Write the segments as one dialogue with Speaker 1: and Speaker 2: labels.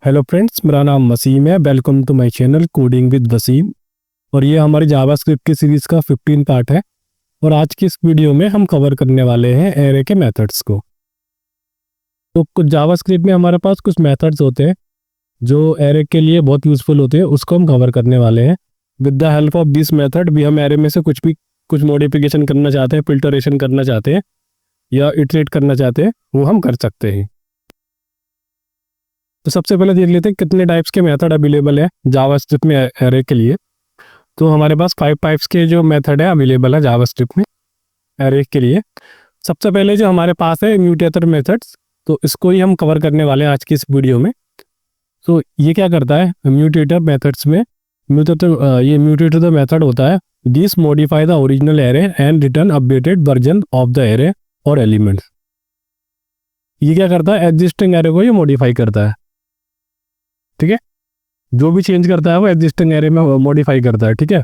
Speaker 1: Hello friends, मेरा नाम वसीम है। Welcome to my channel coding with Waseem. और ये हमारी जावास्क्रिप्ट की सीरीज़ का 15 पार्ट है। और आज की इस वीडियो में हम कवर करने वाले हैं एरे के मेथड्स को। तो कुछ जावास्क्रिप्ट में हमारे पास कुछ मेथड्स होते हैं जो एरे के लिए बहुत यूज़फुल होते हैं, उसको हम कवर करने वाले हैं। With the help of this method भी हम एरे में से कुछ मॉडिफिकेशन करना चाहते हैं, फिल्टरेशन करना चाहते हैं या इटरेट करना चाहते हैं, वो हम कर सकते हैं। तो सबसे पहले देख लेते हैं कितने टाइप्स के मेथड अवेलेबल है जावास्क्रिप्ट में एरे के लिए। तो हमारे पास 5 टाइप्स के जो मेथड है अवेलेबल है जावास्क्रिप्ट में एरे के लिए। सबसे पहले जो हमारे पास है म्यूटेटर मेथड्स, तो इसको ही हम कवर करने वाले हैं आज की इस वीडियो में। तो ये क्या करता है म्यूटेटर मेथड्स में, ये म्यूटेटर द मेथड होता है this modify the original array and return updated version of the array और एलिमेंट्स। ये क्या करता है एग्जिस्टिंग एरे को ये मॉडिफाई करता है। ठीक है, जो भी चेंज करता है वो एग्जिस्टिंग एरे में मॉडिफाई करता है। ठीक है,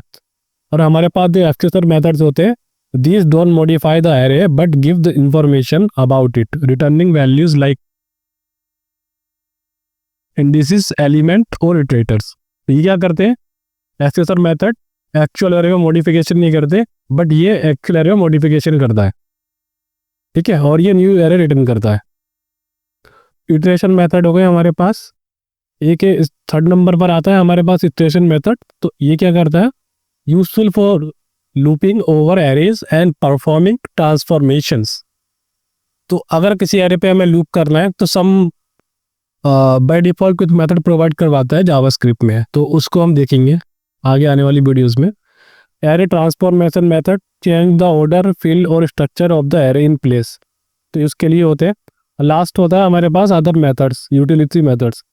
Speaker 1: और हमारे पास जो एक्सेसर मेथड्स होते हैं these don't modify the array but give the information about it returning values like indices element और इटरेटर्स। ये क्या करते हैं एक्सेसर मेथड एक्चुअल एरे में मॉडिफिकेशन नहीं करते, बट ये एक्चुअल एरे में मॉडिफिकेशन करता है। ठीक है, और ये न्यू एरे रिटर्न करता है। इटरेशन मेथड हो गए हमारे पास। एक थर्ड नंबर पर आता है हमारे पास इटरेशन मेथड। तो ये क्या करता है useful for looping over arrays and performing transformations. तो अगर किसी एरे पे हमें लूप करना है तो सम बाय डिफॉल्ट कुछ मेथड प्रोवाइड करवाता है जावास्क्रिप्ट में, तो उसको हम देखेंगे आगे आने वाली वीडियोस में। Array transformation method change the order field और structure of the array in place. तो इसके लिए होते हैं। लास्ट होता है हमारे पास other methods utility methods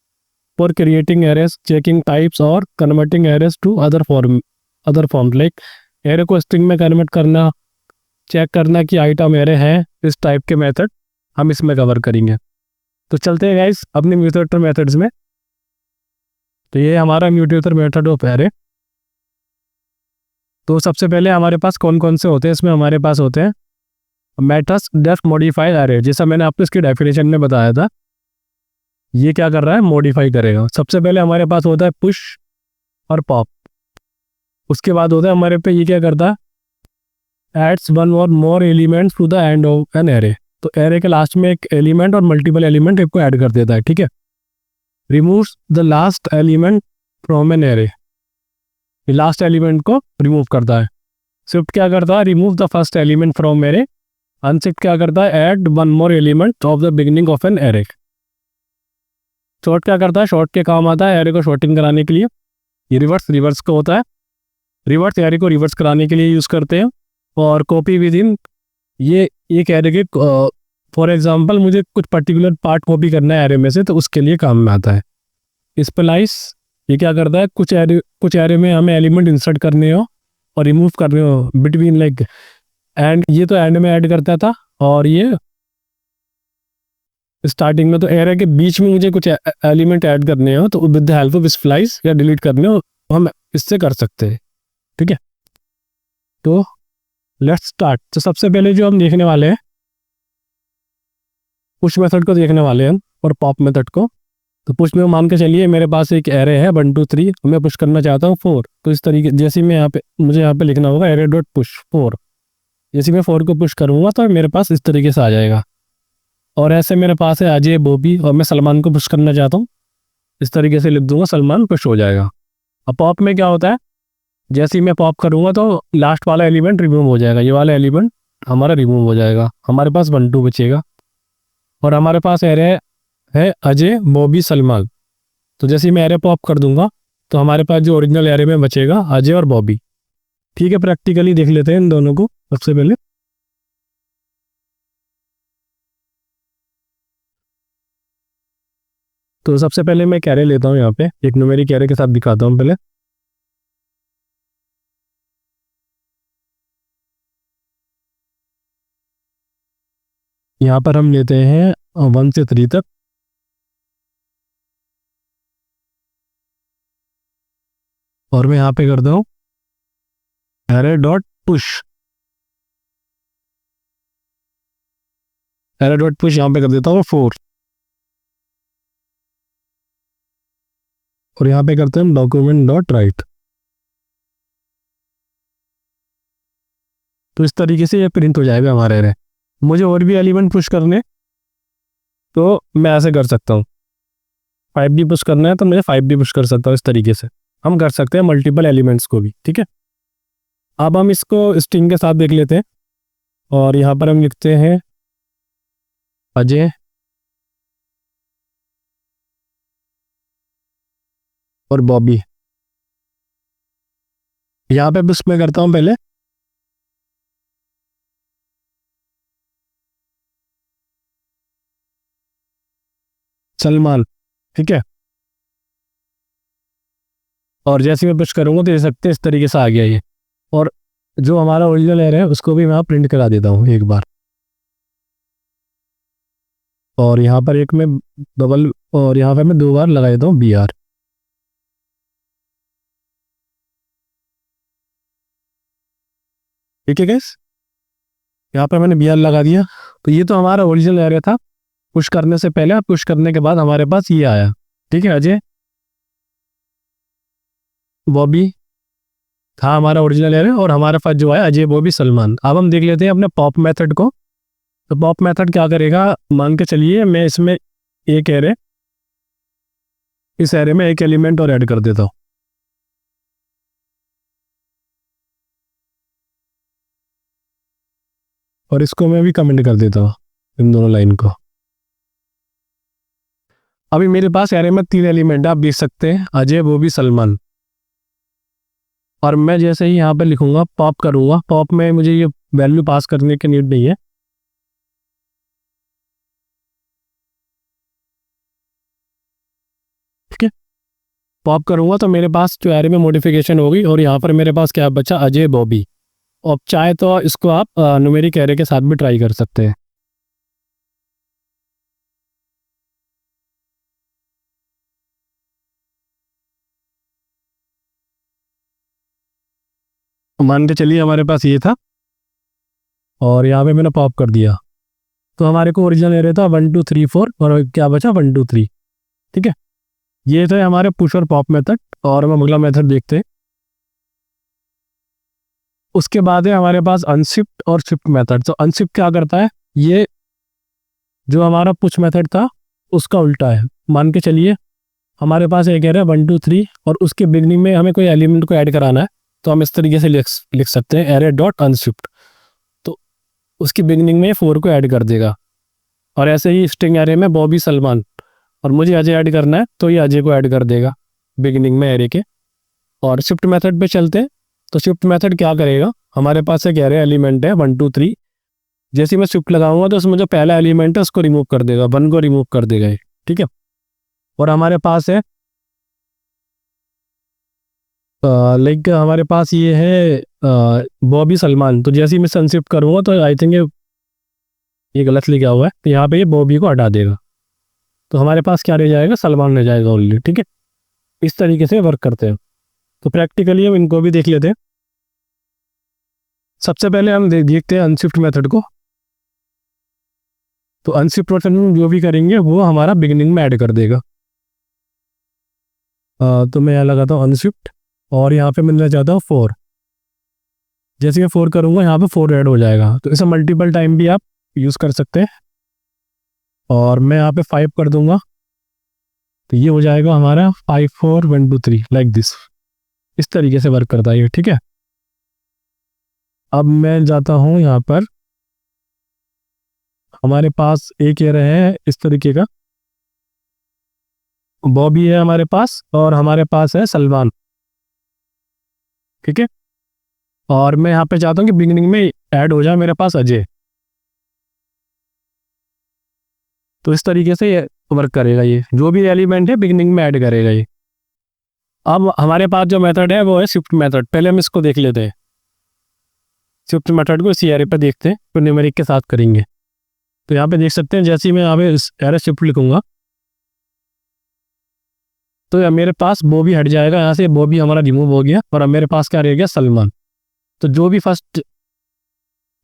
Speaker 1: for creating arrays, checking types और converting arrays to other form like array को स्ट्रिंग में कन्वर्ट करना, चेक करना कि आइटम एरे है, इस टाइप के मेथड हम इसमें कवर करेंगे। तो चलते हैं गाइस अपने म्यूटेटर मेथड्स में। तो ये हमारा म्यूटेटर मेथड ऑफ एरे। तो सबसे पहले हमारे पास कौन कौन से होते हैं, इसमें हमारे पास होते हैं मेथड्स दैट मॉडिफाई एरे। जैसा मैंने आपको इसकी डेफिनेशन में बताया था, ये क्या कर रहा है मॉडिफाई करेगा। सबसे पहले हमारे पास होता है पुश और पॉप। उसके बाद होता है हमारे पे ये क्या करता है एड्स वन और more elements to the end of an array. तो एरे के लास्ट में एक एलिमेंट और मल्टीपल एलिमेंट को ऐड कर देता है। ठीक है, removes the last element from an array, last element को रिमूव करता है। शिफ्ट क्या करता है remove the first element from array. Unshift क्या करता है add one more element of the beginning of an array. Short क्या करता है शॉर्ट के काम आता है एरे को शॉर्टिंग कराने के लिए। ये रिवर्स को होता है, रिवर्स एरे को रिवर्स कराने के लिए यूज़ करते हैं। और कॉपी विद इन, ये एक एरे के फॉर एग्जांपल मुझे कुछ पर्टिकुलर पार्ट कॉपी करना है एरे में से, तो उसके लिए काम में आता है। स्प्लाइस, ये क्या करता है कुछ एरे में हमें एलिमेंट इंसर्ट करने हो और रिमूव करने हो बिटवीन लाइक एंड, ये तो एंड में ऐड करता था और ये स्टार्टिंग में। तो एरे के बीच में मुझे कुछ एलिमेंट ऐड करने हो तो with the help of splice या डिलीट करने हो तो हम इससे कर सकते हैं। ठीक है, तो लेट्स स्टार्ट। तो सबसे पहले जो हम देखने वाले हैं पुश मेथड को देखने वाले हैं और पॉप मेथड को। तो पुश में मान के चलिए मेरे पास एक एरे है 1 2 3, मैं पुश करना चाहता हूँ 4। तो इस तरीके जैसे मैं मुझे यहाँ पे लिखना होगा एरे डॉट पुश 4। जैसे मैं 4 को पुश करूँगा तो मेरे पास इस तरीके से आ जाएगा। और ऐसे मेरे पास है अजय बॉबी और मैं सलमान को पुश करना चाहता हूँ, इस तरीके से लिख दूंगा सलमान पुश हो जाएगा। अब पॉप में क्या होता है जैसे ही मैं पॉप करूँगा तो लास्ट वाला एलिमेंट रिमूव हो जाएगा, ये वाला एलिमेंट हमारा रिमूव हो जाएगा, हमारे पास 1 2 बचेगा। और हमारे पास एरे है अजय बॉबी सलमान। तो जैसे ही मैं एरे पॉप कर दूंगा तो हमारे पास जो ओरिजिनल एरे में बचेगा अजय और बॉबी। ठीक है, प्रैक्टिकली देख लेते हैं इन दोनों को। सबसे पहले तो सबसे पहले मैं एक एरे लेता हूँ, यहाँ पे एक न्यूमेरिक एरे के साथ दिखाता हूँ पहले। यहाँ पर हम लेते हैं 1 से 3 तक। और मैं यहाँ पे करता हूँ array dot push, array dot push यहाँ पे कर देता हूँ 4। और यहाँ पे करते हैं हम डॉक्यूमेंट डॉट राइट। तो इस तरीके से ये प्रिंट हो जाएगा हमारे एरे। मुझे और भी एलिमेंट पुश करने तो मैं ऐसे कर सकता हूँ, 5D पुश करना है तो मुझे 5D पुश कर सकता हूँ। इस तरीके से हम कर सकते हैं मल्टीपल एलिमेंट्स को भी, ठीक है। अब हम इसको स्ट्रिंग के साथ देख लेते हैं और यहाँ पर हम लिखते हैं अजय और बॉबी। यहाँ पे बस मैं करता हूँ पहले सलमान, ठीक है। और जैसे मैं पुश करूँगा तो देख सकते हैं इस तरीके से आ गया ये। और जो हमारा ओरिजिनल एरे है उसको भी मैं प्रिंट करा देता हूँ एक बार। और यहाँ पर एक मैं डबल और यहाँ पे मैं 2 बार लगा देता हूँ BR। ठीक है गैस, यहाँ पर मैंने BR लगा दिया। तो ये तो हमारा ओरिजिनल एरे था पुश करने से पहले। अब पुश करने के बाद हमारे पास ये आया, ठीक है। अजय बॉबी था हमारा ओरिजिनल एरे और हमारे पास जो है अजय बॉबी सलमान। अब हम देख लेते हैं अपने पॉप मेथड को। तो पॉप मेथड क्या करेगा, मान के चलिए मैं इसमें एक एरे, इस एरे में एक एलिमेंट और ऐड कर देता हूँ। और इसको मैं भी कमेंट कर देता हूँ, इन दोनों लाइन को। अभी मेरे पास एरे में 3 एलिमेंट आप देख सकते हैं, अजय बॉबी सलमान। और मैं जैसे ही यहाँ पे लिखूंगा पॉप करूंगा, पॉप में मुझे ये वैल्यू पास करने की नीड नहीं है। ठीक है, पॉप करूंगा तो मेरे पास जो एरे में मॉडिफिकेशन होगी और यहाँ पर मेरे पास क्या बचा, अजय बॉबी। और चाहे तो इसको आप न्यूमेरिक एरे के साथ भी ट्राई कर सकते हैं। मान के चलिए हमारे पास ये था और यहाँ पे मैंने पॉप कर दिया तो हमारे को ओरिजिनल एरे था 1 2 3 4 और क्या बचा 1 2 3। ठीक है, ये थे हमारे पुश और पॉप मेथड। और हम अगला मेथड देखते हैं। उसके बाद है हमारे पास अनशिफ्ट और शिफ्ट मेथड। तो अनशिफ्ट क्या करता है, ये जो हमारा पुश मेथड था उसका उल्टा है। मान के चलिए हमारे पास एक एरे 1 2 3 और उसके बिगनिंग में हमें कोई एलिमेंट को ऐड कराना है तो हम इस तरीके से लिख सकते हैं एरे डॉट अनशिफ्ट। तो उसकी बिगनिंग में 4 को ऐड कर देगा। और ऐसे ही स्ट्रिंग एरे में बॉबी सलमान और मुझे अजय ऐड करना है तो ये अजय को ऐड कर देगा बिगिनिंग में एरे के। और शिफ्ट मेथड पे चलते हैं। तो शिफ्ट मेथड क्या करेगा, हमारे पास एक एरे एलिमेंट है 1 2 3। जैसे मैं शिफ्ट लगाऊंगा तो उसमें जो पहला एलिमेंट है उसको रिमूव कर देगा, 1 को रिमूव कर देगा ये। ठीक है, और हमारे पास है लाइक हमारे पास ये है बॉबी सलमान। तो जैसे ही मैं सनशिफ्ट करूँगा तो आई थिंक ये गलत लिखा हुआ है, तो यहाँ पे ये बॉबी को हटा देगा। तो हमारे पास क्या रह जाएगा, सलमान रह जाएगा ओनली। ठीक है, इस तरीके से वर्क करते हैं। तो प्रैक्टिकली हम इनको भी देख लेते हैं। सबसे पहले हम देखते हैं अनशिफ्ट मेथड को। तो अनशिफ्ट मेथड में जो भी करेंगे वो हमारा बिगिनिंग में ऐड कर देगा। तो मैं यहाँ लगाता हूँ अनशिफ्ट और यहाँ पे मैं चाहता हूँ 4। जैसे मैं 4 करूँगा यहाँ पे 4 ऐड हो जाएगा। तो इसे मल्टीपल टाइम भी आप यूज़ कर सकते हैं। और मैं यहाँ पे 5 कर दूंगा तो ये हो जाएगा हमारा 5 4 1 2 3 लाइक दिस। इस तरीके से वर्क करता है ये। ठीक है, अब मैं जाता हूँ यहाँ पर, हमारे पास एक एरे है इस तरीके का, बॉबी है हमारे पास और हमारे पास है सलमान। ठीक है, और मैं यहाँ पे चाहता हूँ कि बिगिनिंग में ऐड हो जाए मेरे पास अजय। तो इस तरीके से ये वर्क करेगा, ये जो भी एलिमेंट है बिगिनिंग में ऐड करेगा ये। अब हमारे पास जो मेथड है वो है शिफ्ट मेथड। पहले हम इसको देख लेते हैं। शिफ्ट मेथड को इसी एरे पे देखते हैं, तो न्यूमेरिक के साथ करेंगे। तो यहाँ पे देख सकते हैं जैसे ही मैं यहाँ पे एरे शिफ्ट लिखूंगा तो मेरे पास बॉबी हट जाएगा, यहाँ से बॉबी हमारा रिमूव हो गया और अब मेरे पास क्या रह गया, सलमान। तो जो भी फर्स्ट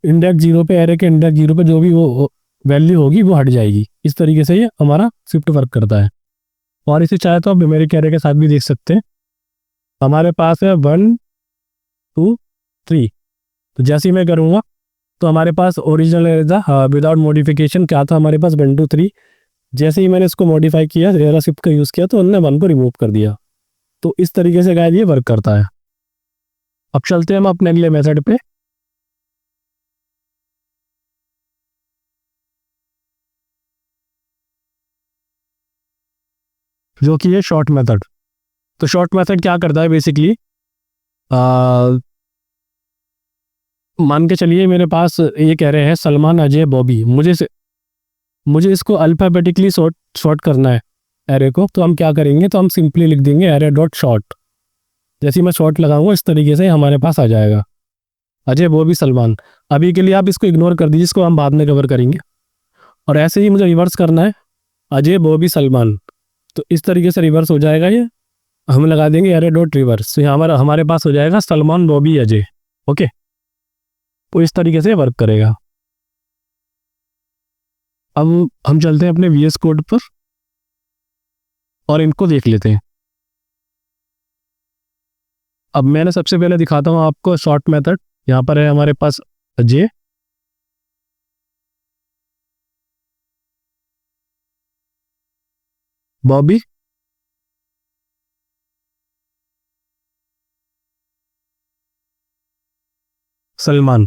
Speaker 1: इंडेक्स 0 पे, एरे के इंडेक्स 0 पे जो भी वो वैल्यू होगी वो हट जाएगी। इस तरीके से ये हमारा शिफ्ट वर्क करता है। और इसे चाहे तो आप न्यूमेरिक एरे के साथ भी देख सकते हैं। हमारे पास है 1 2 3। तो जैसे ही मैं करूँगा तो हमारे पास ओरिजिनल एरे था विदाउट मॉडिफिकेशन क्या था हमारे पास 1 2 3। जैसे ही मैंने इसको मॉडिफाई किया, एरा शिफ्ट का यूज़ किया, तो उन्होंने 1 को रिमूव कर दिया। तो इस तरीके से गाइस ये वर्क करता है। अब चलते हैं हम अपने अगले मेथड पे। जो कि है शॉर्ट मेथड। तो शॉर्ट मेथड क्या करता है बेसिकली, मान के चलिए मेरे पास ये कह रहे हैं सलमान, अजय, बॉबी। मुझे इसको अल्फ़ाबेटिकली शॉर्ट करना है एरे को। तो हम क्या करेंगे, तो हम सिंपली लिख देंगे एरे डॉट शॉर्ट। जैसे ही मैं शॉर्ट लगाऊंगा इस तरीके से हमारे पास आ जाएगा अजय, बॉबी, सलमान। अभी के लिए आप इसको इग्नोर कर दीजिए, इसको हम बाद में कवर करेंगे। और ऐसे ही मुझे रिवर्स करना है अजय, बॉबी, सलमान। तो इस तरीके से रिवर्स हो जाएगा ये। हम लगा देंगे एरे डॉट रिवर्स, तो यहाँ हमारे पास हो जाएगा सलमान, बॉबी, अजय। ओके, तो इस तरीके से वर्क करेगा। अब हम चलते हैं अपने VS कोड पर और इनको देख लेते हैं। अब मैंने सबसे पहले दिखाता हूँ आपको शॉर्ट मेथड। यहाँ पर है हमारे पास अजय, बॉबी, सलमान।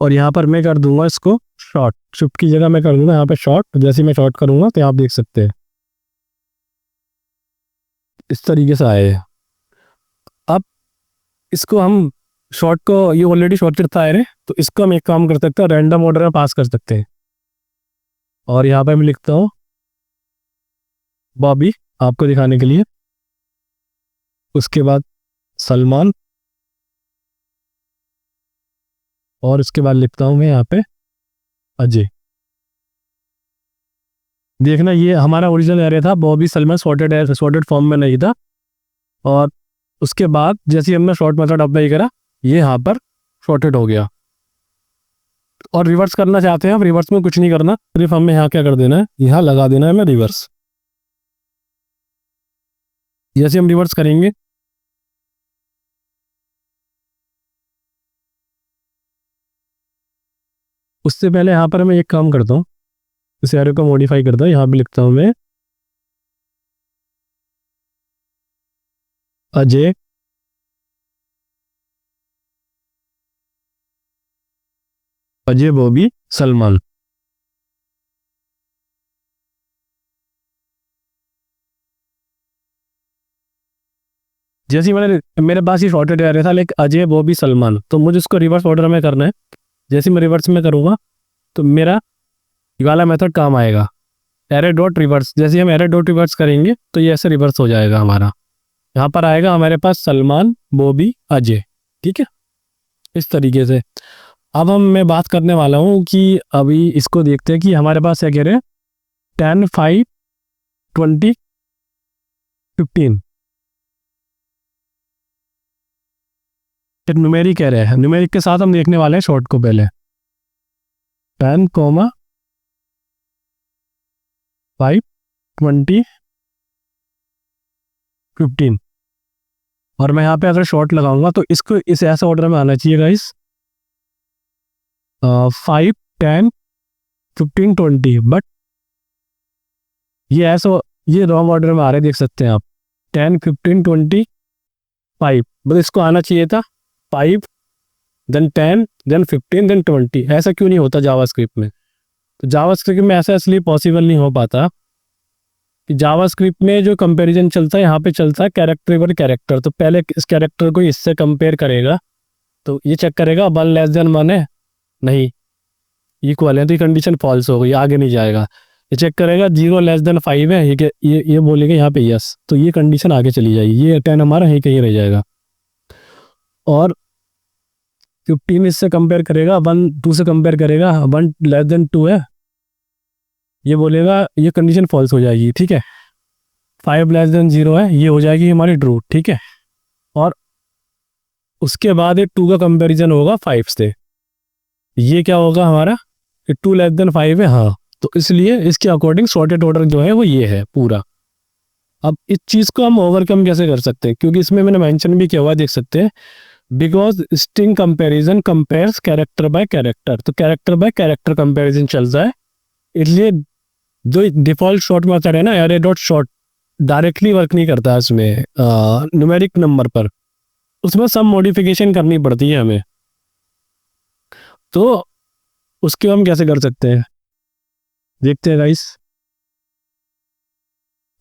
Speaker 1: और यहाँ पर मैं कर दूंगा इसको शॉर्ट, शिफ्ट की जगह मैं कर दूंगा यहाँ पे शॉर्ट। जैसे मैं शॉर्ट करूंगा तो आप देख सकते हैं इस तरीके से आए। अब इसको हम शॉर्ट को, ये ऑलरेडी शॉर्टेड था एरे, तो इसको हम एक काम कर सकते हैं, रैंडम ऑर्डर में पास कर सकते हैं। और यहाँ पे मैं लिखता हूँ बॉबी आपको दिखाने के लिए, उसके बाद सलमान, और उसके बाद लिखता हूँ मैं यहाँ पे अजय। देखना ये हमारा ओरिजिनल एरे था, बॉबी, सलमान सॉर्टेड फॉर्म में नहीं था। और उसके बाद जैसे ही हमने शॉर्ट मेथड अप्लाई करा, ये यहाँ पर शॉर्टेड हो गया। और रिवर्स करना चाहते हैं, अब रिवर्स में कुछ नहीं करना, सिर्फ हमें यहाँ क्या कर देना है, यहाँ लगा देना है मैं रिवर्स। जैसे हम रिवर्स करेंगे उससे पहले यहाँ पर मैं एक काम करता हूँ, इस एरे को मॉडिफाई करता हूँ। यहाँ पे लिखता हूँ मैं अजय, अजय, बॉबी, सलमान। जैसे ही मेरे पास ये शॉर्टेड एरे था लाइक अजय, बॉबी, सलमान, तो मुझे इसको रिवर्स ऑर्डर में करना है। जैसे मैं रिवर्स में करूँगा तो मेरा ये वाला मेथड काम आएगा, एरे डॉट रिवर्स। जैसे हम एरे डॉट रिवर्स करेंगे तो ये ऐसे रिवर्स हो जाएगा हमारा। यहाँ पर आएगा हमारे पास सलमान, बॉबी, अजय। ठीक है, इस तरीके से। अब मैं बात करने वाला हूँ कि अभी इसको देखते हैं कि हमारे पास क्या कह रहे हैं, 10 5 20 15। न्यूमेरिक कह रहे हैं, न्यूमेरिक के साथ हम देखने वाले हैं शॉर्ट को। पहले 10 5 20 15। और मैं यहाँ पे अगर शॉर्ट लगाऊंगा तो इसको इस ऐसे ऑर्डर में आना चाहिए गाइस, 5 10 15 20। बट ये ऐसा, ये रॉन्ग ऑर्डर में आ रहे, देख सकते हैं आप, 10 15 20 5। बट इसको आना चाहिए था 5 देन 10 देन 15 देन 20। ऐसा क्यों नहीं होता जावास्क्रिप्ट में? तो जावास्क्रिप्ट में ऐसा इसलिए पॉसिबल नहीं हो पाता कि जावास्क्रिप्ट में जो कंपैरिजन चलता है यहाँ पे चलता है कैरेक्टर पर कैरेक्टर। तो पहले इस कैरेक्टर को इससे कंपेयर करेगा, तो ये चेक करेगा 1 लेस देन 1 है, नहीं इक्वल है, तो ये कंडीशन फॉल्स हो गई, आगे नहीं जाएगा। ये चेक करेगा 0 लेस देन 5 है, ये बोलेगा यहाँ पे यस, तो ये कंडीशन आगे चली जाएगी, ये 10 हमारा यहीं कहीं रह जाएगा। और 15 इससे कंपेयर करेगा, 1 2 से कंपेयर करेगा, 1 लेस देन 2 है, ये बोलेगा ये कंडीशन फॉल्स हो जाएगी। ठीक है, 5 लेस देन 0 है, ये हो जाएगी हमारी ट्रू। ठीक है, और उसके बाद ये 2 का कंपैरिजन होगा 5 से, ये क्या होगा हमारा, 2 लेस देन 5 है, हाँ तो इसलिए इसके अकॉर्डिंग सॉर्टेड ऑर्डर जो है वो ये है पूरा। अब इस चीज़ को हम ओवरकम कैसे कर सकते हैं, क्योंकि इसमें मैंने मेंशन भी किया हुआ देख सकते हैं, because string comparison compares character bye character, तो कैरेक्टर बाय कैरेक्टर कंपैरिजन चलता है। इसलिए जो डिफॉल्ट शॉर्ट मेथड है ना array dot short, directly work नहीं करता है उसमें न्यूमेरिक नंबर पर, उसमें सब मॉडिफिकेशन करनी पड़ती है हमें। तो उसके हम कैसे कर सकते हैं देखते हैं गाइस।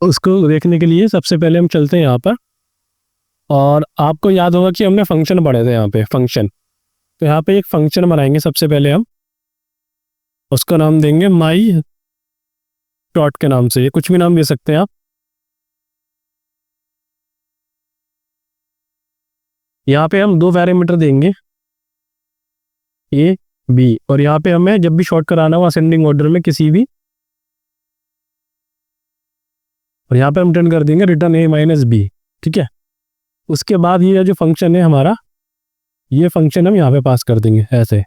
Speaker 1: उसको देखने के लिए सबसे पहले हम चलते हैं यहाँ पर, और आपको याद होगा कि हमने फंक्शन पढ़े थे यहाँ पे फंक्शन। तो यहाँ पे एक फंक्शन बनाएंगे सबसे पहले हम, उसका नाम देंगे माई डॉट के नाम से, ये कुछ भी नाम दे सकते हैं आप। यहाँ पे हम 2 पैरामीटर देंगे ए बी, और यहाँ पे हमें जब भी शॉर्ट कराना हो असेंडिंग ऑर्डर में किसी भी, और यहाँ पे हम रिटर्न कर देंगे रिटर्न ए माइनस बी, ठीक है। उसके बाद ये जो फंक्शन है हमारा, ये फंक्शन हम यहाँ पे पास कर देंगे ऐसे,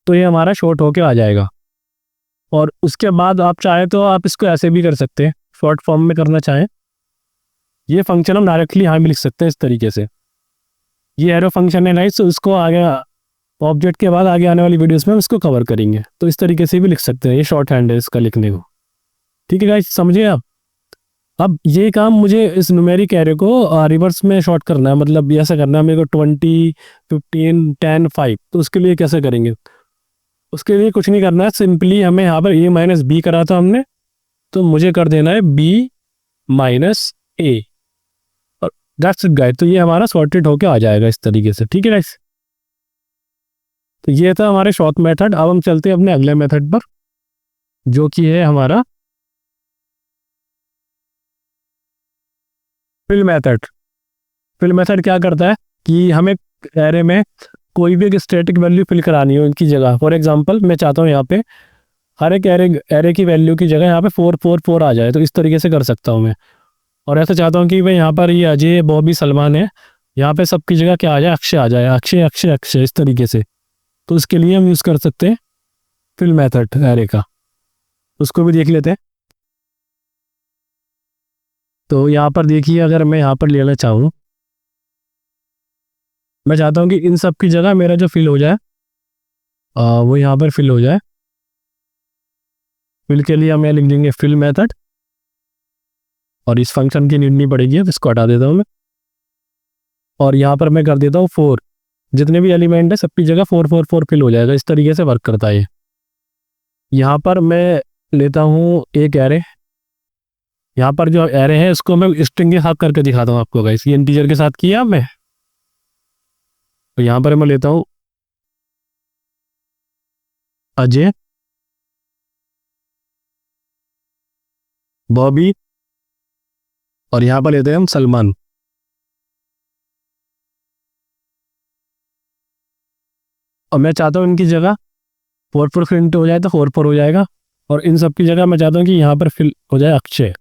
Speaker 1: तो ये हमारा शॉर्ट होके आ जाएगा। और उसके बाद आप चाहे तो आप इसको ऐसे भी कर सकते हैं, शॉर्ट फॉर्म में करना चाहें, ये फंक्शन हम डायरेक्टली यहाँ भी लिख सकते हैं इस तरीके से। ये एरो फंक्शन है नाइस, तो उसको आगे ऑब्जेक्ट के बाद आगे आने वाली वीडियोस में हम इसको कवर करेंगे, तो इस तरीके से भी लिख सकते हैं, ये शॉर्ट हैंड है इसका लिखने को, ठीक है गाइस, समझिए आप। अब ये काम मुझे इस न्यूमेरिक एरे को रिवर्स में शॉर्ट करना है, मतलब ऐसा करना है मेरे को 20 15 10 5, तो उसके लिए कैसे करेंगे। उसके लिए कुछ नहीं करना है, सिंपली हमें यहाँ पर ए माइनस बी करा था हमने, तो मुझे कर देना है बी माइनस ए, और दैट्स इट गाइस। तो ये हमारा सॉर्टेड होके आ जाएगा इस तरीके से, ठीक है गाइस। तो ये था हमारे शॉर्ट मेथड। अब हम चलते हैं अपने अगले मेथड पर, जो कि है हमारा फिल मेथड। फिल मेथड क्या करता है कि हमें एरे में कोई भी एक स्टैटिक वैल्यू फिल करानी हो इनकी जगह। फॉर एग्जांपल मैं चाहता हूँ यहाँ पे हर एक एरे की वैल्यू की जगह यहाँ पे 4 4 4 आ जाए, तो इस तरीके से कर सकता हूँ मैं। और ऐसा चाहता हूँ कि भाई यहाँ पर ये अजय बॉबी सलमान है, यहाँ पे सबकी जगह क्या आ जाए, अक्षय आ जाए, अक्षय अक्षय अक्षय, इस तरीके से। तो उसके लिए हम यूज़ कर सकते हैं फिल मेथड एरे का, उसको भी देख लेते हैं। तो यहाँ पर देखिए, अगर मैं यहाँ पर लेना चाहूँ, मैं चाहता हूँ कि इन सब की जगह मेरा जो फिल हो जाए वो यहाँ पर फिल हो जाए। फिल के लिए हम यहाँ लिख देंगे फिल मेथड, और इस फंक्शन की नीड नहीं पड़ेगी, अब इसको हटा देता हूँ मैं। और यहाँ पर मैं कर देता हूँ 4, जितने भी एलिमेंट है सबकी जगह 4 4 4 फिल हो जाएगा, इस तरीके से वर्क करता है ये। यहाँ पर मैं लेता हूँ एक एरे, यहाँ पर जो एरे है इसको मैं स्ट्रिंग के साथ करके दिखाता हूँ आपको गाइस, ये इंटीजर के साथ किया मैं। तो यहाँ पर मैं लेता हूँ अजय, बॉबी, और यहाँ पर लेते हैं हम सलमान। और मैं चाहता हूँ इनकी जगह 4 4 प्रिंट हो जाए तो 4 4 हो जाएगा, और इन सब की जगह मैं चाहता हूँ कि यहाँ पर फिल हो जाए अक्षय,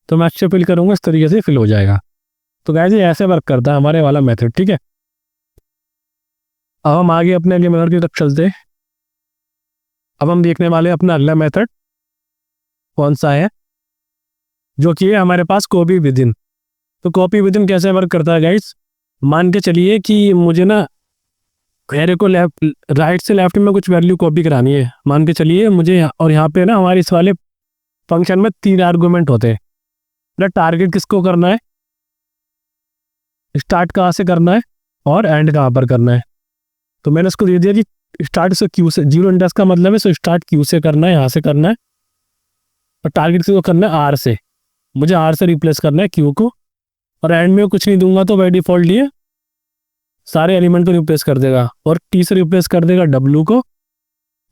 Speaker 1: तो मैं अक्षय फिल करूँगा, इस तरीके से फिल हो जाएगा। तो गाइस ये ऐसे वर्क करता है हमारे वाला मेथड, ठीक है। अब हम आगे अपने अगले मेथड की तरफ चलते हैं। अब हम देखने वाले अपना अगला मेथड कौन सा है, जो कि है हमारे पास कॉपी विद इन। तो कॉपी विद इन कैसे वर्क करता है गाइस, मान के चलिए कि मुझे ना एरे को लेफ्ट राइट से लेफ्ट में कुछ वैल्यू कॉपी करानी है, मान के चलिए मुझे, और यहाँ पे ना हमारे इस वाले फंक्शन में 3 आर्गूमेंट होते हैं। मतलब टारगेट किसको करना है, स्टार्ट कहाँ से करना है, और एंड कहाँ पर करना है। तो मैंने उसको दे दिया कि स्टार्ट से क्यू से, 0 इंडेक्स का मतलब है सो स्टार्ट क्यू से करना है, यहाँ से करना है, और टारगेट किसको करना है, आर से। मुझे आर से रिप्लेस करना है क्यू को, और एंड में कुछ नहीं दूंगा तो बाय डिफॉल्ट ये सारे एलिमेंट को रिप्लेस कर देगा, और टी से रिप्लेस कर देगा डब्ल्यू को,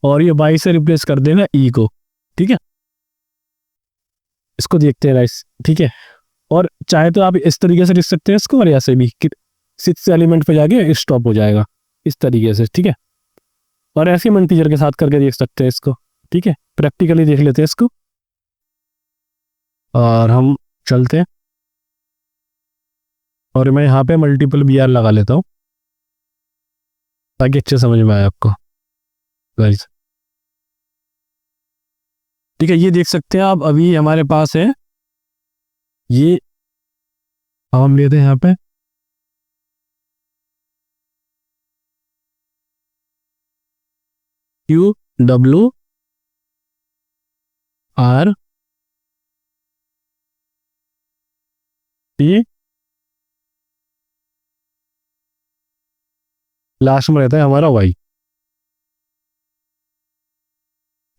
Speaker 1: और ये वाई से रिप्लेस कर देगा ई को, ठीक है। इसको देखते हैं गाइस, ठीक है। और चाहे तो आप इस तरीके से लिख सकते हैं इसको, और ऐसे भी 6 एलिमेंट पे जाके स्टॉप हो जाएगा इस तरीके से, ठीक है। और ऐसे हम इंटीजर के साथ करके देख सकते हैं इसको, ठीक है। प्रैक्टिकली देख लेते हैं इसको, और हम चलते हैं, और मैं यहाँ पे मल्टीपल बी आर लगा लेता हूँ ताकि अच्छे समझ में आए आपको। गाइस। ठीक है, ये देख सकते हैं आप, अभी हमारे पास है ये, हम लेते हैं यहाँ पे QWRT लास्ट में रहता है हमारा Y।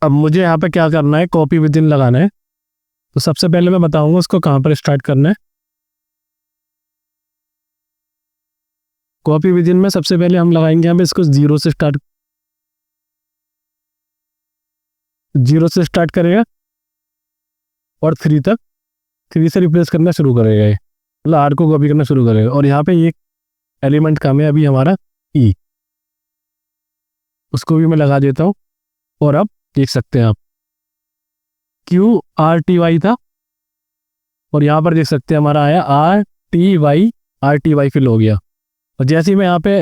Speaker 1: अब मुझे यहाँ पे क्या करना है, कॉपी विद इन लगाना है। तो सबसे पहले मैं बताऊंगा उसको कहाँ पर स्टार्ट करना है। कॉपी विद इन में सबसे पहले हम लगाएंगे यहाँ पे इसको 0 से स्टार्ट करेगा और 3 तक, 3 से रिप्लेस करना शुरू करेगा ये, मतलब R को कॉपी करना शुरू करेगा। और यहाँ पे ये एलिमेंट कम है अभी हमारा E, उसको भी मैं लगा देता हूँ। और अब देख सकते हैं आप QRTY था और यहाँ पर देख सकते हैं हमारा आया RTY फिल हो गया। और जैसे ही मैं यहाँ पे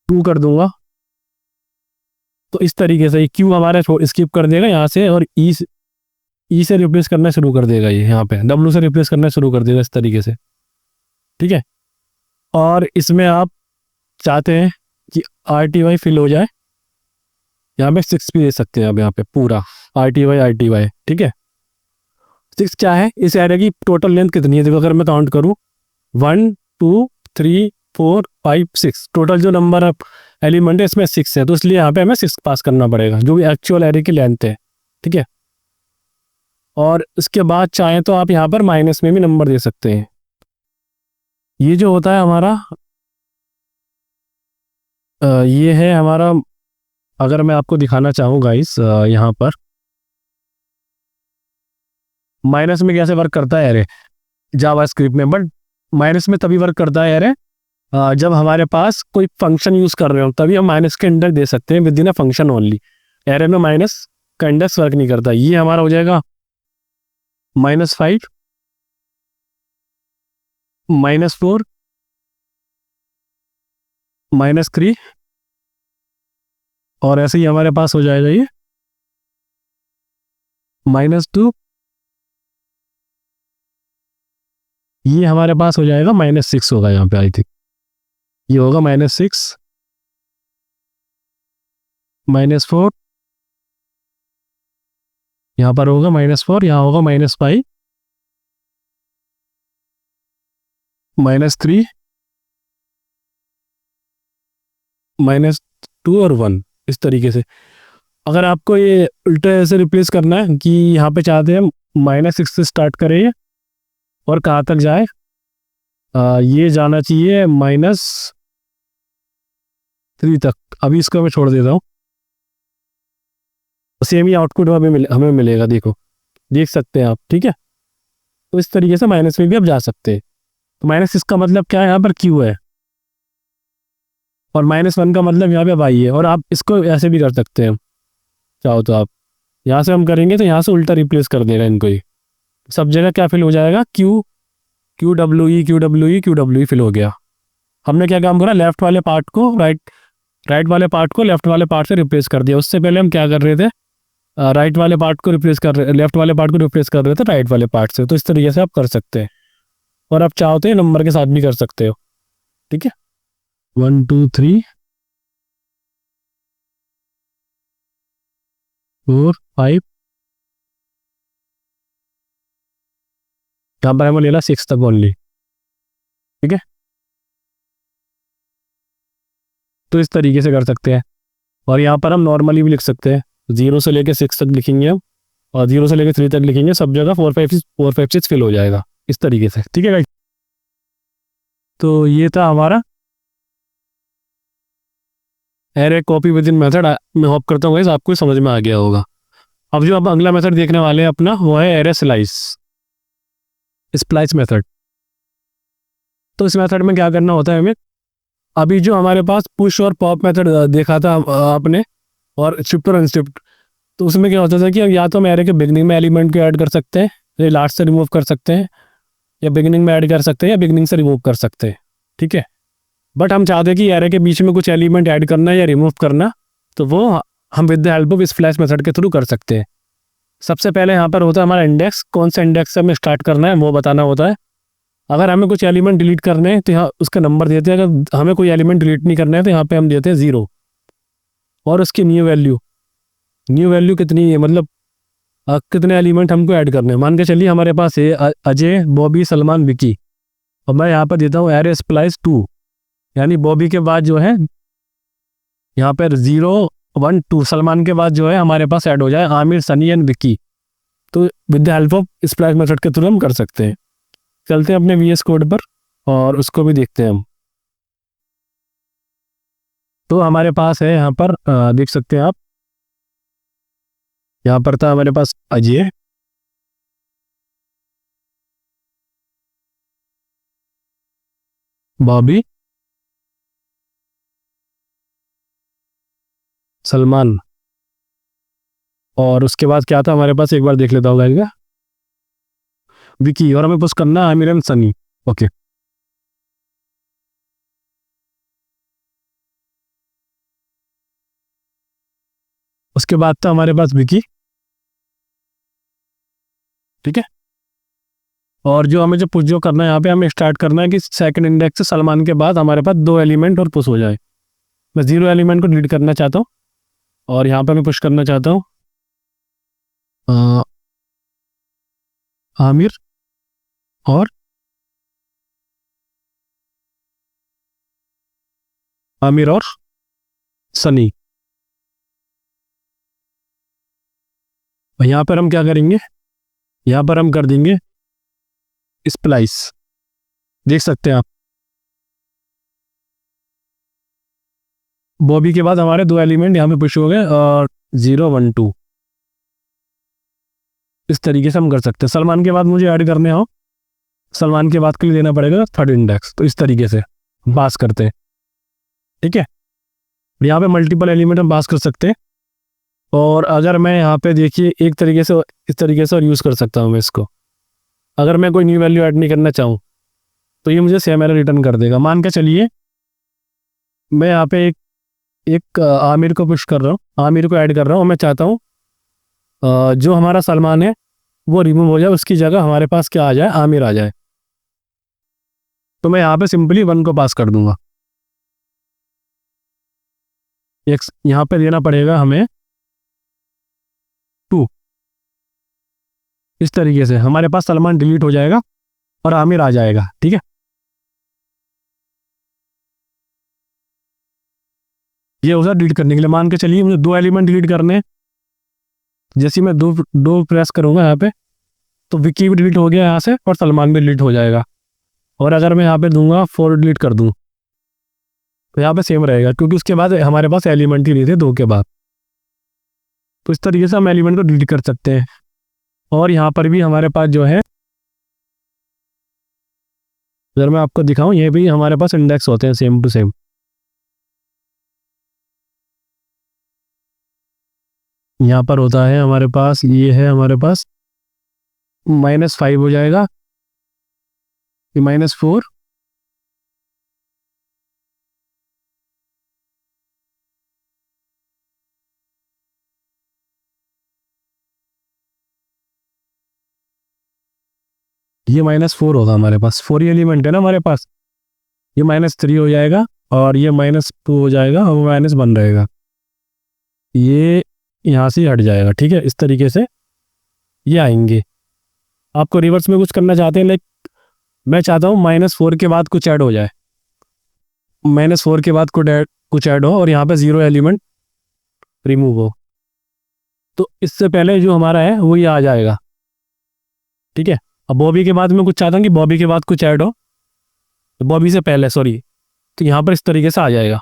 Speaker 1: 2 कर दूंगा तो इस तरीके से Q हमारा स्किप कर देगा यहाँ से और E से रिप्लेस करना शुरू कर देगा, ये यहाँ पे W से रिप्लेस करना शुरू कर देगा इस तरीके से। ठीक है, और इसमें आप चाहते हैं कि RTY फिल हो जाए, यहाँ पे 6 भी दे सकते हैं आप, यहाँ पे पूरा RTY। ठीक है, 6 क्या है, इस एरे की टोटल लेंथ कितनी है, देखो अगर मैं काउंट करूँ 1 2 3 4 5 6, टोटल जो नंबर ऑफ एलिमेंट है इसमें 6 है, तो इसलिए यहाँ पे हमें 6 पास करना पड़ेगा जो भी एक्चुअल एरे की लेंथ है। ठीक है, और इसके बाद चाहें तो आप यहाँ पर माइनस में भी नंबर दे सकते हैं। ये जो होता है हमारा ये है हमारा, अगर मैं आपको दिखाना चाहूँ गाइस यहाँ पर माइनस में कैसे वर्क करता है एरे जावास्क्रिप्ट में, बट माइनस में तभी वर्क करता है एरे जब हमारे पास कोई फंक्शन यूज कर रहे हो, तभी हम माइनस के इंडेक्स दे सकते हैं with in a function only. Array में माइनस का इंडेक्स वर्क नहीं करता। ये हमारा हो जाएगा -5 -4 -3 और ऐसे ही हमारे पास हो जाएगा ये -2, ये हमारे पास हो जाएगा -6 होगा यहाँ पे, आई थिंक ये होगा -6 -4, यहाँ पर होगा -4, यहाँ होगा -5 -3 -2 और 1, इस तरीके से। अगर आपको ये उल्टा ऐसे रिप्लेस करना है कि यहाँ पे चाहते हैं -6 से स्टार्ट करें और कहाँ तक जाए, ये जाना चाहिए -3 तक। अभी इसको मैं छोड़ देता हूँ, सेम ही आउटपुट हमें मिलेगा, देखो देख सकते हैं आप। ठीक है, तो इस तरीके से माइनस में भी आप जा सकते हैं। तो -6 का मतलब क्या है, यहाँ पर Q है और -1 का मतलब यहाँ पे Y है। और आप इसको ऐसे भी कर सकते हैं चाहो तो, आप यहाँ से हम करेंगे तो यहाँ से उल्टा रिप्लेस कर देगा इनको ही, सब जगह क्या फिल हो जाएगा, QWE फिल हो गया। हमने क्या काम करा, लेफ्ट वाले पार्ट को राइट वाले पार्ट को लेफ्ट वाले पार्ट से रिप्लेस कर दिया। उससे पहले हम क्या कर रहे थे, राइट वाले पार्ट को रिप्लेस कर रहे, लेफ्ट वाले पार्ट को रिप्लेस कर रहे थे राइट वाले पार्ट से। तो इस तरीके से आप कर सकते हैं और आप चाहो तो नंबर के साथ भी कर सकते हो। ठीक है, 1 2 3 4 5, यहाँ पर हमें लेना 6 तक ओनली। ठीक है, तो इस तरीके से कर सकते हैं। और यहाँ पर हम नॉर्मली भी लिख सकते हैं, 0 से लेकर 6 तक लिखेंगे हम और 0 से लेकर 3 तक लिखेंगे, सब जगह 4 5 6 फिल हो जाएगा इस तरीके से। ठीक है गाइस, तो ये था हमारा array copy with in method. मैं होप करता हूँ गाइस आपको समझ में आ गया होगा। अब जो अब अगला मेथड देखने वाले हैं अपना, वो है एरे स्प्लाइस मेथड। तो इस मेथड में क्या करना होता है हमें, अभी जो हमारे पास पुश और पॉप मेथड देखा था आपने और शिफ्ट और अनशिफ्ट, तो उसमें क्या होता था कि या तो हम एरे के बिगनिंग में एलिमेंट को ऐड कर सकते हैं, या लास्ट से रिमूव कर सकते हैं, या बिगनिंग में ऐड कर सकते हैं, या बिगनिंग से रिमूव कर सकते हैं। ठीक है, बट हम चाहते हैं कि एरे के बीच में कुछ एलिमेंट ऐड करना या रिमूव करना, तो वो हम with the help of splash method के थ्रू कर सकते हैं। सबसे पहले यहाँ पर होता है हमारा इंडेक्स, कौन सा इंडेक्स से हमें स्टार्ट करना है वो बताना होता है। अगर हमें कुछ एलिमेंट डिलीट करने हैं तो यहाँ उसका नंबर देते हैं, अगर हमें कोई एलिमेंट डिलीट नहीं करना है तो यहाँ पे हम देते हैं 0 और उसकी न्यू वैल्यू कितनी है, मतलब कितने एलिमेंट हमको ऐड करने हैं। मान के चलिए हमारे पास है अजय, बॉबी, सलमान, विकी, और मैं यहाँ पर देता हूँ एरे स्प्लाइस 2, यानी बॉबी के बाद जो है यहाँ पर 0 1 2, सलमान के बाद जो है हमारे पास ऐड हो जाए आमिर, सनी एंड विकी। तो with the help of splash method के थ्रू हम कर सकते हैं। चलते हैं अपने VS कोड पर और उसको भी देखते हैं हम। तो हमारे पास है यहाँ पर देख सकते हैं आप, यहाँ पर था हमारे पास अजय, बॉबी, सलमान, और उसके बाद क्या था हमारे पास, एक बार देख लेता हूँ गाइस, विकी, और हमें पुश करना है आमिर एंड सनी। ओके, उसके बाद था हमारे पास विकी, ठीक है। और जो हमें जो करना है यहाँ पे हमें स्टार्ट करना है कि सेकंड इंडेक्स से सलमान के बाद हमारे पास 2 एलिमेंट और पुश हो जाए। मैं 0 एलिमेंट को डिलीट करना चाहता हूँ और यहाँ पे मैं पुश करना चाहता हूँ आमिर और सनी। यहाँ पर हम क्या करेंगे, यहाँ पर हम कर देंगे स्प्लाइस, देख सकते हैं आप, बॉबी के बाद हमारे 2 एलिमेंट यहाँ पे पुश हो गए और 0 1 2, इस तरीके से हम कर सकते हैं। सलमान के बाद मुझे ऐड करने हो, सलमान के बाद के लिए देना पड़ेगा थर्ड इंडेक्स, तो इस तरीके से पास करते हैं, ठीक है। यहाँ पे मल्टीपल एलिमेंट हम पास कर सकते हैं। और अगर मैं यहाँ पे देखिए एक तरीके से इस तरीके से और यूज़ कर सकता हूँ मैं इसको, अगर मैं कोई न्यू वैल्यू ऐड नहीं करना चाहूँ तो ये मुझे सेम एरर रिटर्न कर देगा। मान के चलिए मैं यहाँ पे एक आमिर को पुश कर रहा हूँ, आमिर को ऐड कर रहा हूँ, मैं चाहता हूँ जो हमारा सलमान है वो रिमूव हो जाए, उसकी जगह हमारे पास क्या आ जाए, आमिर आ जाए। तो मैं यहाँ पे सिंपली 1 को पास कर दूंगा। यहाँ पे देना पड़ेगा हमें 2, इस तरीके से हमारे पास सलमान डिलीट हो जाएगा और आमिर आ जाएगा, ठीक है। ये होगा डिलीट करने के लिए। मान के चलिए मुझे 2 एलिमेंट डिलीट करने हैं, जैसे मैं दो प्रेस करूंगा यहाँ पे तो विकी भी डिलीट हो गया यहाँ से और सलमान भी डिलीट हो जाएगा। और अगर मैं यहाँ पे दूंगा 4 डिलीट कर दूं तो यहाँ पे सेम रहेगा, क्योंकि उसके बाद हमारे पास एलिमेंट ही नहीं थे 2 के बाद। तो इस तरीके से हम एलिमेंट को डिलीट कर सकते हैं। और यहाँ पर भी हमारे पास जो है, अगर मैं आपको दिखाऊं, ये भी हमारे पास इंडेक्स होते हैं सेम टू सेम। यहाँ पर होता है हमारे पास, ये है हमारे पास -5 हो जाएगा, ये -4, ये -4 होगा हमारे पास, 4 ही एलिमेंट है ना हमारे पास। ये -3 हो जाएगा और ये -2 हो जाएगा और -1 रहेगा, ये यहाँ से हट जाएगा, ठीक है। इस तरीके से ये आएंगे। आपको रिवर्स में कुछ करना चाहते हैं, लाइक मैं चाहता हूँ -4 के बाद कुछ ऐड हो जाए, -4 के बाद कुछ ऐड हो और यहाँ पे 0 एलिमेंट रिमूव हो, तो इससे पहले जो हमारा है वो ये आ जाएगा, ठीक है। अब बॉबी के बाद मैं कुछ चाहता हूँ कि बॉबी के बाद कुछ ऐड हो, तो बॉबी से पहले सॉरी, तो यहाँ पर इस तरीके से आ जाएगा।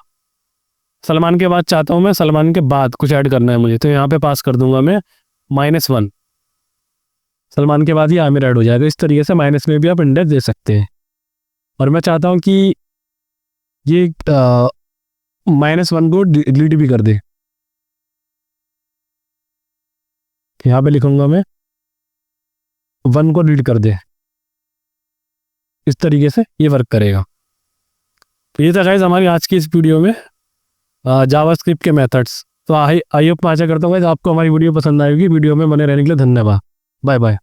Speaker 1: सलमान के बाद चाहता हूँ मैं, सलमान के बाद कुछ ऐड करना है मुझे, तो यहाँ पे पास कर दूंगा मैं -1, सलमान के बाद ही आमिर ऐड हो जाएगा। इस तरीके से माइनस में भी आप इंडेक्स दे सकते हैं। और मैं चाहता हूँ कि ये -1 को डिलीट भी कर दे, यहाँ पे लिखूंगा मैं 1 को डिलीट कर दे, इस तरीके से ये वर्क करेगा। तो ये था गाइस हमारी आज की इस वीडियो में जावास्क्रिप्ट के मेथड्स। तो आई होप मैं आशा करता हूँ guys आपको हमारी वीडियो पसंद आएगी। वीडियो में बने रहने के लिए धन्यवाद। Bye bye.